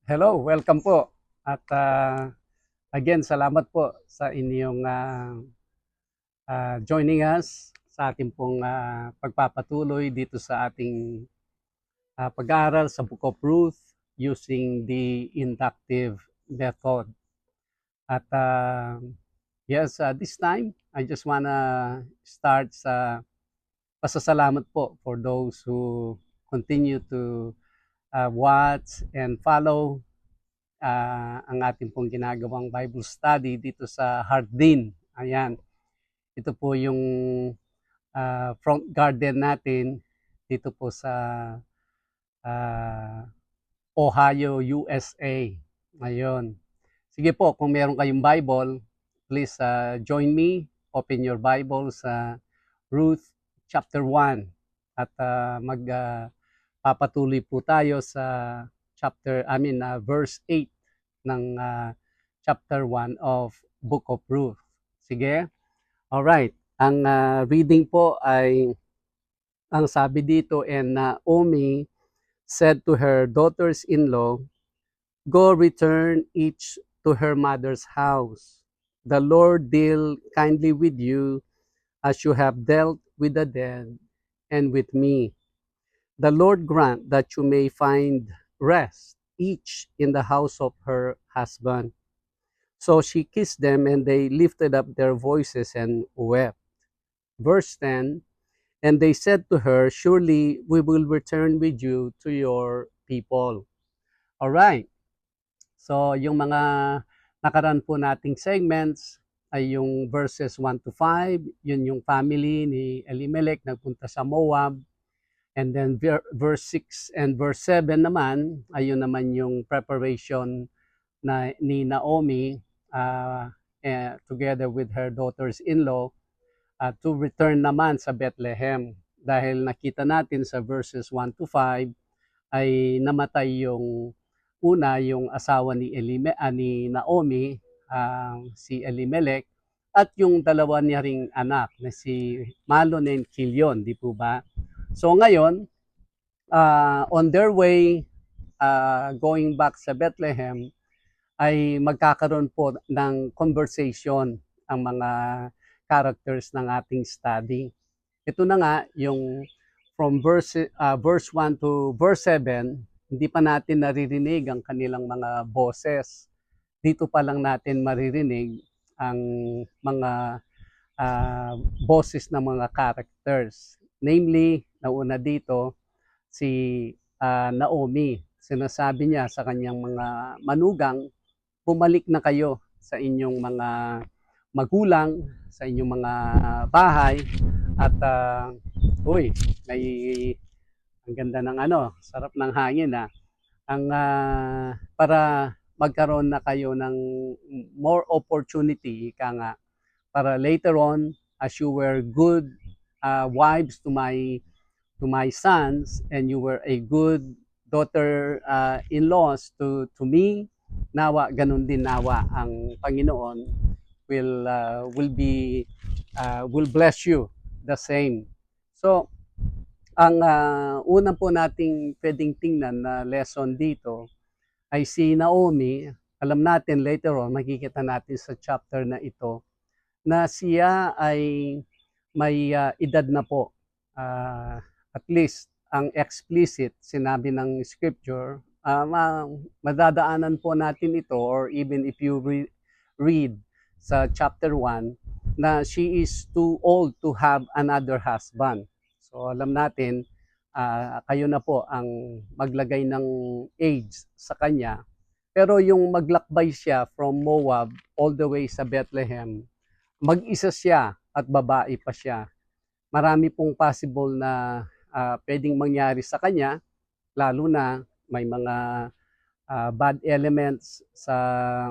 Hello, welcome po. At again, salamat po sa inyong joining us sa ating pong pagpapatuloy dito sa ating pag-aaral sa Book of Ruth using the inductive method. At yes, this time, I just wanna start sa pasasalamat po for those who continue to watch and follow ang ating pong ginagawang Bible study dito sa Hardin. Ayan, ito po yung front garden natin dito po sa uh, Ohio, USA. Ayun. Sige po, kung meron kayong Bible, please join me. Open your Bible sa Ruth chapter 1 at magpapatuloy po tayo sa verse 8 ng chapter 1 of Book of Ruth. Sige? Alright. Ang reading po ay, ang sabi dito, and Naomi said to her daughters-in-law, "Go return each to her mother's house. The Lord deal kindly with you as you have dealt with the dead and with me. The Lord grant that you may find rest, each in the house of her husband." So she kissed them, and they lifted up their voices and wept. Verse 10, and they said to her, "Surely we will return with you to your people." All right. So yung mga nakaraan po nating segments ay yung verses 1 to 5, yun yung family ni Elimelech nagpunta sa Moab. And then verse 6 and verse 7 naman, ayun naman yung preparation ni Naomi together with her daughters-in-law to return naman sa Bethlehem. Dahil nakita natin sa verses 1 to 5 ay namatay yung una, yung asawa ni Naomi, si Elimelech, at yung dalawa niya ring anak na si Malon and Kilion, di po ba? So ngayon, on their way going back sa Bethlehem, ay magkakaroon po ng conversation ang mga characters ng ating study. Ito na nga yung from verse 1 to verse 7, hindi pa natin naririnig ang kanilang mga boses. Dito pa lang natin maririnig ang mga boses ng mga characters. Namely, nauna dito si Naomi. Sinasabi niya sa kanyang mga manugang, bumalik na kayo sa inyong mga magulang, sa inyong mga bahay, at uy, may ang ganda ng sarap ng hangin Ang para magkaroon na kayo ng more opportunity nga para later on, as you were good wives to my sons, and you were a good daughter in-laws to me, nawa ganun din, nawa ang Panginoon will bless you the same. So ang una po nating pwedeng tingnan na lesson dito ay si Naomi. Alam natin later on, makikita natin sa chapter na ito, na siya ay may edad na po. At least, ang explicit, sinabi ng scripture, madadaanan po natin ito, or even if you read sa chapter 1, na she is too old to have another husband. So alam natin, kayo na po ang maglagay ng age sa kanya. Pero yung maglakbay siya from Moab all the way sa Bethlehem, mag-isa siya at babae pa siya. Marami pong possible na pwedeng mangyari sa kanya, lalo na may mga bad elements sa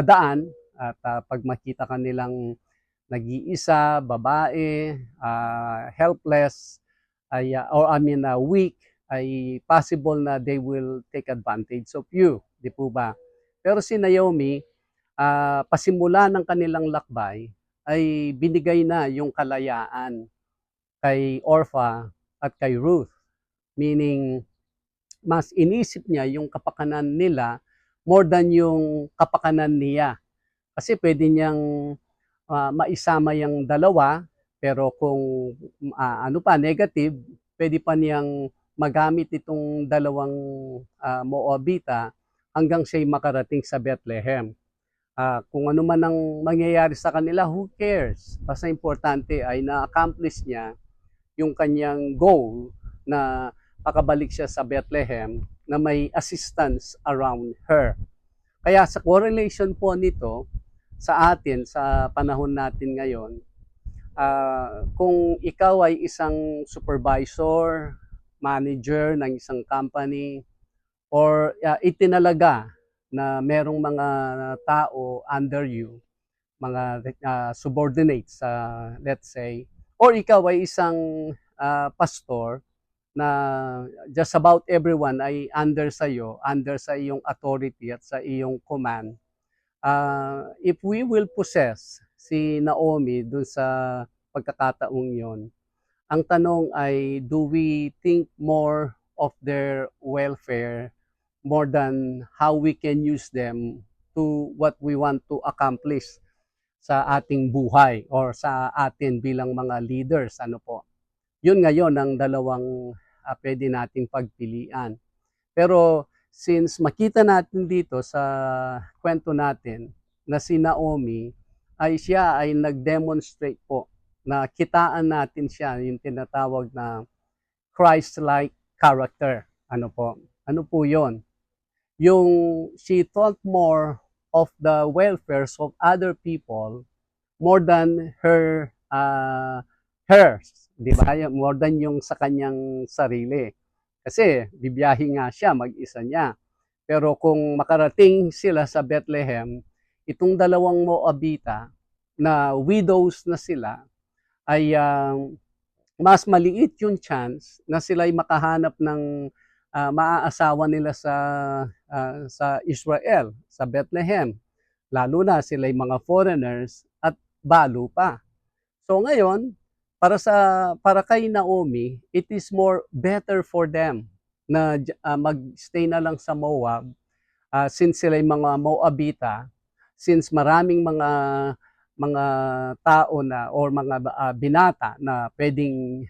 daan, at pag makita kanilang nag-iisa, babae, helpless, weak, ay possible na they will take advantage of you, di po ba? Pero si Naomi, pasimula ng kanilang lakbay, ay binigay na yung kalayaan kay Orpha at kay Ruth. Meaning, mas inisip niya yung kapakanan nila more than yung kapakanan niya. Kasi pwede niyang maisama yung dalawa, pero kung ano pa, negative, pwede pa niyang magamit itong dalawang Moabita hanggang siya'y makarating sa Bethlehem. Kung ano man ang mangyayari sa kanila, who cares? Basta importante ay na-accomplish niya yung kanyang goal na makabalik siya sa Bethlehem na may assistance around her. Kaya sa correlation po nito sa atin, sa panahon natin ngayon, kung ikaw ay isang supervisor, manager ng isang company, or itinalaga na merong mga tao under you, mga subordinates, let's say, or ikaw ay isang pastor na just about everyone ay under sa iyo, under sa iyong authority at sa iyong command. If we will possess si Naomi dun sa pagkakataong yon, ang tanong ay, do we think more of their welfare more than how we can use them to what we want to accomplish sa ating buhay or sa atin bilang mga leaders? Ano po? Yun ngayon ang dalawang pwede nating pagpilian. Pero since makita natin dito sa kwento natin na si Naomi ay siya ay nag-demonstrate po na kitaan natin siya yung tinatawag na Christ-like character. Ano po? Ano po yon? Yung she thought more of the welfares of other people more than hers, di ba? More than yung sa kanyang sarili. Kasi bibiyahe nga siya, mag-isa niya. Pero kung makarating sila sa Bethlehem, itong dalawang Moabita na widows na sila ay mas maliit yung chance na sila ay makahanap ng maaasawa nila sa Israel, sa Bethlehem. Lalo na sila ay mga foreigners at balo pa. So ngayon, para kay Naomi, it is more better for them na magstay na lang sa Moab, since sila ay mga Moabita, since maraming mga tao na or mga binata na pwedeng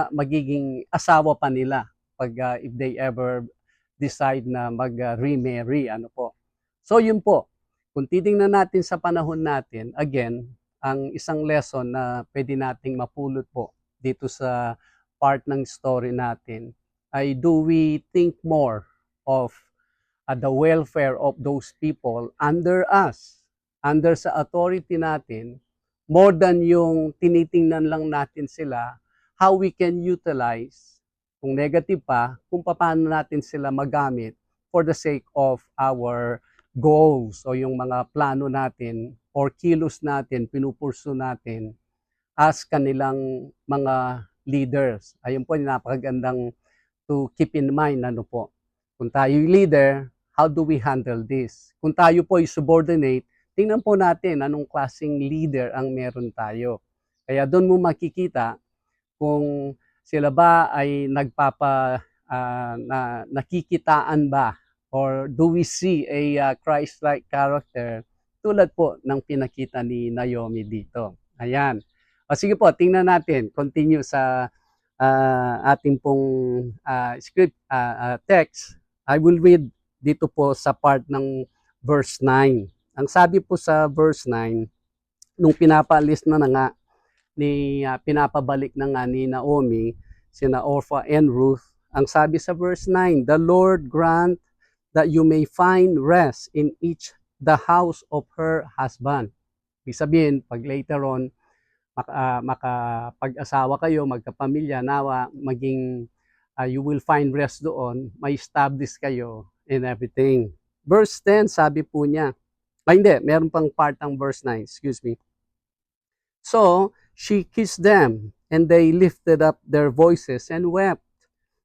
magiging asawa pa nila pag if they ever decide na mag-remarry, ano po. So yun po, kung titingnan natin sa panahon natin, again, ang isang lesson na pwede nating mapulot po dito sa part ng story natin ay, do we think more of the welfare of those people under us, under sa authority natin, more than yung tinitingnan lang natin sila, how we can utilize, kung negative pa, kung paano natin sila magamit for the sake of our goals o yung mga plano natin or kilos natin, pinupurso natin as kanilang mga leaders. Ayun po, napakagandang to keep in mind, ano po. Kung tayo leader, how do we handle this? Kung tayo po ay subordinate, tingnan po natin anong klaseng leader ang meron tayo. Kaya doon mo makikita kung sila ba ay nakikitaan ba, or do we see a Christ-like character tulad po ng pinakita ni Naomi dito. Ayan. O sige po, tingnan natin. Continue sa ating pong script text. I will read dito po sa part ng verse 9. Ang sabi po sa verse 9, nung pinapaalis na nga pinapabalik na nga ni Naomi sina Orpha and Ruth, ang sabi sa verse 9, the Lord grant that you may find rest in each the house of her husband. Ibig sabihin, pag later on, makapag-asawa kayo, magkapamilya, nawa, maging you will find rest doon, may establish kayo in everything. Verse 10, sabi po niya, hindi, meron pang part ng verse 9, excuse me. So, she kissed them, and they lifted up their voices and wept.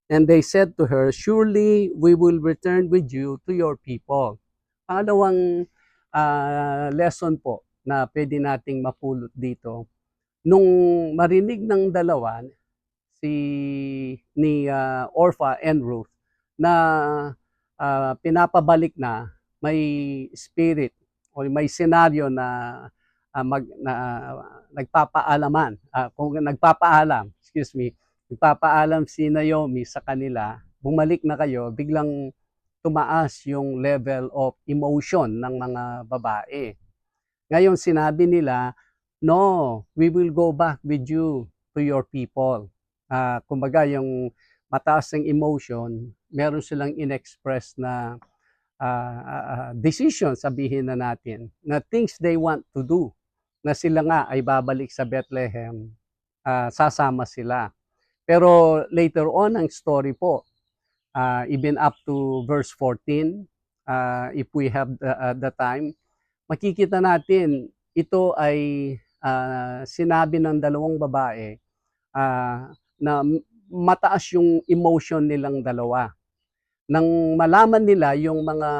And they said to her, surely we will return with you to your people. Pangalawang lesson po na pwede nating mapulot dito. Nung marinig ng dalawa, ni Orpha and Ruth na pinapabalik na may spirit o may senaryo na nagpapaalam si Naomi sa kanila, bumalik na kayo, biglang tumaas yung level of emotion ng mga babae. Ngayon sinabi nila, no, we will go back with you to your people. Kumbaga yung mataas ng emotion, meron silang inexpress na decision, sabihin na natin, na things they want to do, na sila nga ay babalik sa Bethlehem, sasama sila. Pero later on, ang story po, even up to verse 14, if we have the time, makikita natin, ito ay sinabi ng dalawang babae na mataas yung emotion nilang dalawa. Nang malaman nila yung mga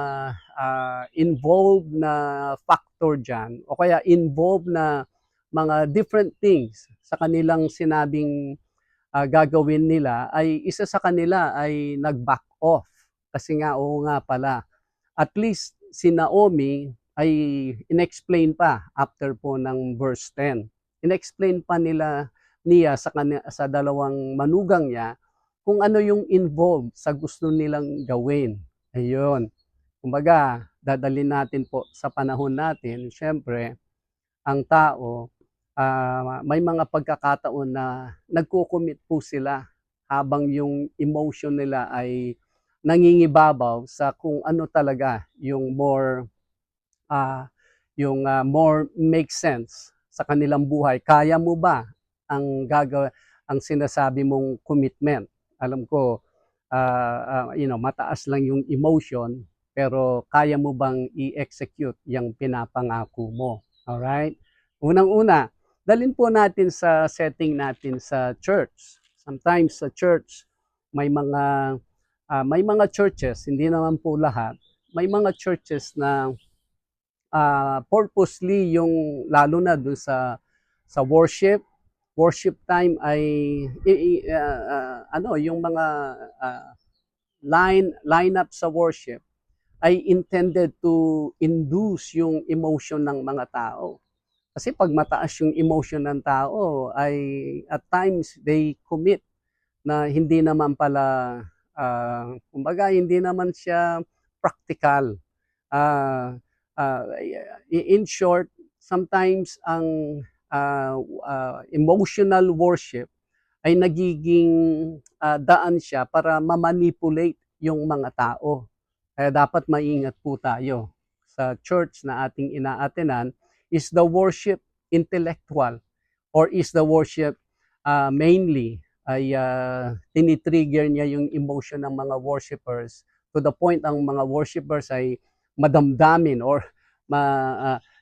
involved na factor dyan, o kaya involved na mga different things sa kanilang sinabing gagawin nila, ay isa sa kanila ay nag-back off. Kasi nga, oo nga pala, at least si Naomi ay inexplain pa after po ng verse 10. Inexplain pa niya sa dalawang manugang niya kung ano yung involved sa gusto nilang gawin. Ayun. Kumbaga, dadalhin natin po sa panahon natin, syempre, ang tao, may mga pagkakataon na nagko-commit po sila habang yung emotion nila ay nangingibabaw sa kung ano talaga yung more make sense sa kanilang buhay. Kaya mo ba ang sinasabi mong commitment? Alam ko, mataas lang yung emotion, pero kaya mo bang i-execute yung pinapangako mo? Alright? Unang-una, dalhin po natin sa setting natin sa church. Sometimes sa church, may mga churches, hindi naman po lahat, may mga churches na purposely yung lalo na dun sa worship time ay yung mga lineup sa worship ay intended to induce yung emotion ng mga tao. Kasi pag mataas yung emotion ng tao, ay at times they commit na hindi naman pala, kumbaga hindi naman siya practical. In short, sometimes ang emotional worship ay nagiging daan siya para ma-manipulate yung mga tao. Kaya dapat maingat po tayo sa church na ating inaatenan. Is the worship intellectual or is the worship mainly ay tinitrigger niya yung emotion ng mga worshipers to the point ang mga worshipers ay madamdamin or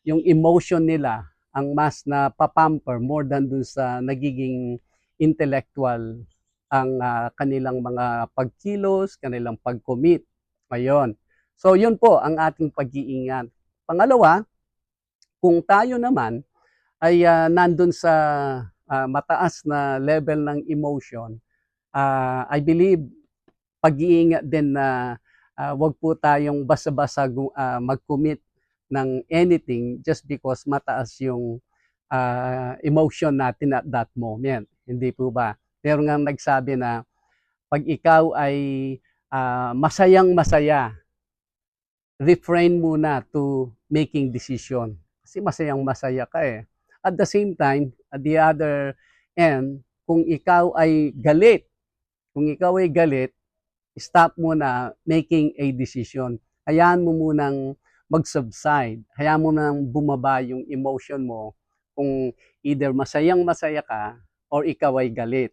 yung emotion nila ang mas na papamper more than dun sa nagiging intellectual ang kanilang mga pagkilos, kanilang pag-commit. Ayun. So yun po ang ating pag-iingat. Pangalawa, kung tayo naman ay nandun sa mataas na level ng emotion, I believe pag-iingat din na wag po tayong basta-basta mag-commit ng anything just because mataas yung emotion natin at that moment. Hindi po ba? Pero nga nagsabi na pag ikaw ay masayang-masaya, refrain muna to making decision. Kasi masayang-masaya ka eh. At the same time, at the other end, kung ikaw ay galit, stop muna making a decision. Hayaan mo munang mag-subside. Hayaan mo nang bumaba yung emotion mo kung either masayang-masaya ka or ikaw ay galit.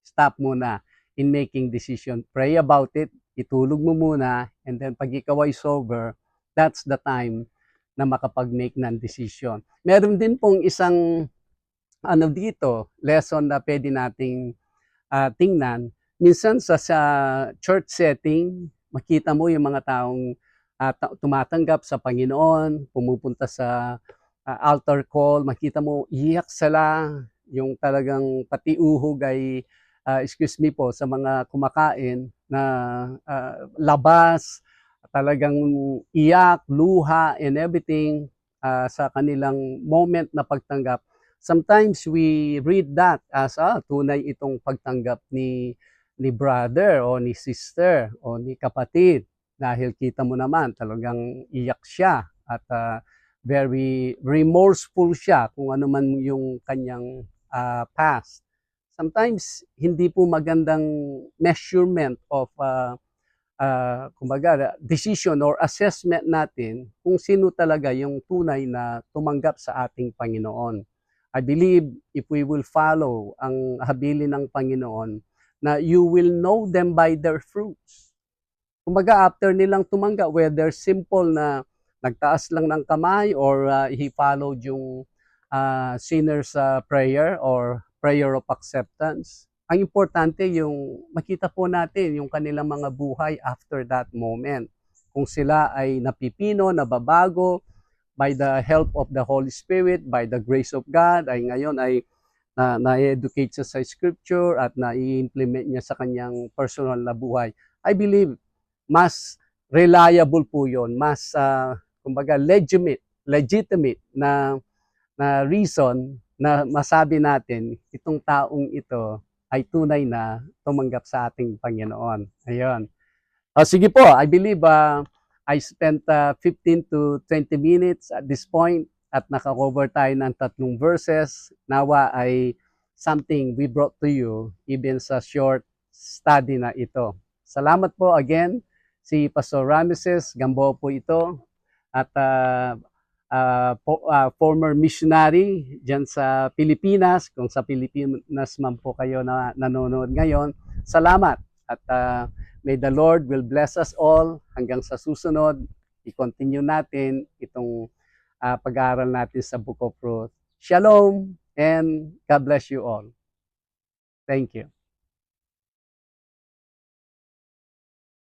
Stop muna in making decision. Pray about it. Itulog mo muna. And then pag ikaw ay sober, that's the time na makapag-make ng decision. Meron din pong isang lesson na pwede nating tingnan. Minsan sa church setting, makita mo yung mga taong tumatanggap sa Panginoon, pumupunta sa altar call, makita mo iyak sila, yung talagang pati uhog ay excuse me po sa mga kumakain na labas, talagang iyak, luha, and everything sa kanilang moment na pagtanggap. Sometimes we read that as tunay itong pagtanggap ni brother o ni sister o ni kapatid dahil kita mo naman talagang iyak siya at very remorseful siya kung ano man yung kanyang past. Sometimes hindi po magandang measurement of kumbaga decision or assessment natin kung sino talaga yung tunay na tumanggap sa ating Panginoon. I believe if we will follow ang habilin ng Panginoon na you will know them by their fruits. Kumbaga after nilang tumanggap, whether simple na nagtaas lang ng kamay or he followed yung sinner's prayer or prayer of acceptance, ang importante yung makita po natin yung kanilang mga buhay after that moment. Kung sila ay napipino, nababago, by the help of the Holy Spirit, by the grace of God, ay ngayon ay na-educate siya sa scripture at na-implement niya sa kanyang personal na buhay. I believe mas reliable po yon, mas kumbaga legitimate na reason na masabi natin itong taong ito ay tunay na tumanggap sa ating Panginoon. Ayun. Sige po, I believe I spent 15 to 20 minutes at this point at nakakover tayo ng 3 verses. Nawa ay something we brought to you even sa short study na ito. Salamat po again. Si Pastor Rameses Gamboa po ito at former missionary dyan sa Pilipinas. Kung sa Pilipinas man po kayo na nanonood ngayon, salamat at may the Lord will bless us all hanggang sa susunod. I-continue natin itong pag-aaral natin sa Book of Ruth. Shalom and God bless you all. Thank you.